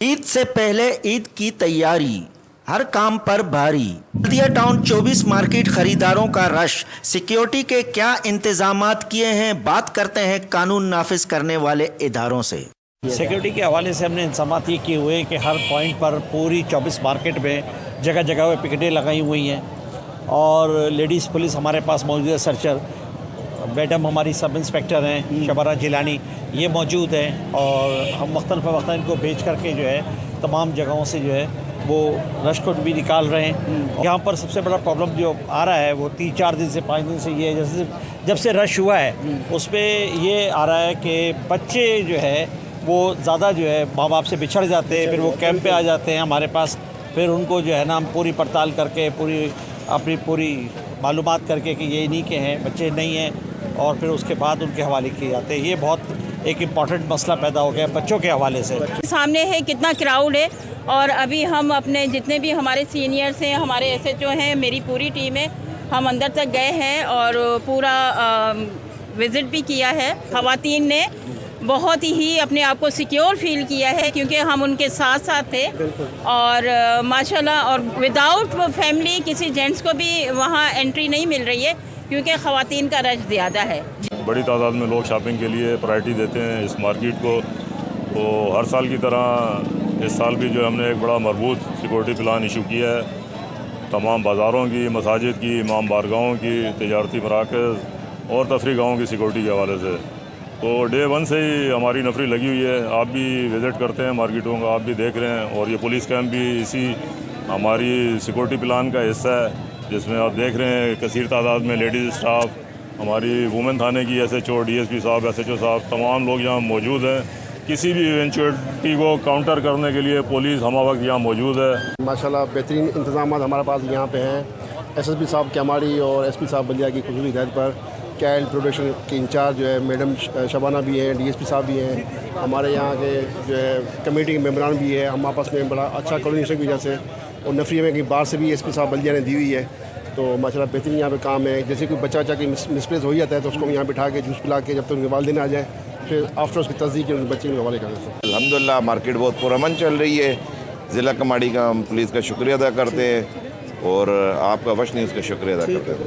ईद से पहले ईद की तैयारी, हर काम पर भारी। बल्दिया टाउन 24 मार्केट खरीदारों का रश। सिक्योरिटी के क्या इंतजामात किए हैं, बात करते हैं कानून नाफिज करने वाले इदारों से। सिक्योरिटी के हवाले से हमने इंतजामात ये किए हुए हैं कि हर पॉइंट पर पूरी 24 मार्केट में जगह जगह पे पिकेटें लगाई हुई हैं और लेडीज़ पुलिस हमारे पास मौजूद है। सर्चर मैडम हमारी सब इंस्पेक्टर हैं शबाना जिलानी, ये मौजूद हैं और हम वक्तन इनको भेज करके जो है तमाम जगहों से जो है वो रश को भी निकाल रहे हैं। यहाँ पर सबसे बड़ा प्रॉब्लम जो आ रहा है वो 3-4 दिन से 5 दिन से ये है, जैसे जब से रश हुआ है उस पर ये आ रहा है कि बच्चे जो है वो ज़्यादा जो है माँ बाप से बिछड़ जाते हैं, फिर वो कैंप पे आ जाते हैं हमारे पास। फिर उनको जो है ना हम पूरी पड़ताल करके पूरी मालूमात करके कि ये इन्हीं के हैं, बच्चे नहीं हैं, और फिर उसके बाद उनके हवाले किए जाते हैं। ये बहुत एक इम्पॉर्टेंट मसला पैदा हो गया बच्चों के हवाले से। सामने है कितना क्राउड है और अभी हम अपने जितने भी हमारे सीनियर्स हैं, हमारे SHO हैं, मेरी पूरी टीम है, हम अंदर तक गए हैं और पूरा विज़िट भी किया है। ख़वातीन ने बहुत ही अपने आप को सिक्योर फील किया है क्योंकि हम उनके साथ साथ थे और माशाल्लाह, और विदाउट फैमिली किसी जेंट्स को भी वहाँ एंट्री नहीं मिल रही है क्योंकि ख़वातीन का रश ज़्यादा है। बड़ी तादाद में लोग शॉपिंग के लिए प्रायोरिटी देते हैं इस मार्केट को। तो हर साल की तरह इस साल भी जो हमने एक बड़ा मजबूत सिक्योरिटी प्लान इशू किया है। तमाम बाज़ारों की, मसाजिद की, इमाम बारगाहों की, तजारती मराकज़ और तफरी गाहों की सिक्योरिटी के हवाले से तो डे 1 से ही हमारी नफरी लगी हुई है। आप भी विज़िट करते हैं मार्केटों का, आप भी देख रहे हैं, और ये पुलिस कैंप भी इसी हमारी सिक्योरिटी प्लान का हिस्सा है, जिसमें आप देख रहे हैं कसीर तादाद में लेडीज़ स्टाफ, हमारी वुमेन थाने की SHO, DSP साहब, SHO साहब, तमाम लोग यहाँ मौजूद हैं। किसी भी इवेंचुअलिटी को काउंटर करने के लिए पुलिस हम वक्त यहाँ मौजूद है। माशाल्लाह बेहतरीन इंतजाम हमारे पास यहाँ पे हैं। SSP साहब कैमारी और SP साहब बल्दिया की खुसूसी हिदायत पर कैल प्रोडक्शन के इंचार्ज जो है मैडम शबाना भी हैं, DSP साहब भी हैं, हमारे यहाँ के जो है कमेटी के मेम्बरान भी है। हम आपस में बड़ा अच्छा कोऑर्डिनेशन की वजह से, और नफरी में कि बाहर से भी SP साहब बल्दिया ने दी हुई है। तो माशाल्लाह बेहतरीन यहाँ पे काम है। जैसे कोई बच्चा की मिसप्लेस हो जाता है तो उसको हम यहाँ बिठा के जूस पिला के जब तक उनके वालिदैन आ जाए, फिर आफ्टर उसकी तस्दीक के बच्चे के हवाले कर देते हैं। अल्हम्दुलिल्लाह मार्केट बहुत पुरअमन चल रही है। ज़िला कमाड़ी का हम पुलिस का शुक्रिया अदा करते हैं और आपका वश न्यूज़ का शुक्रिया अदा करते हैं।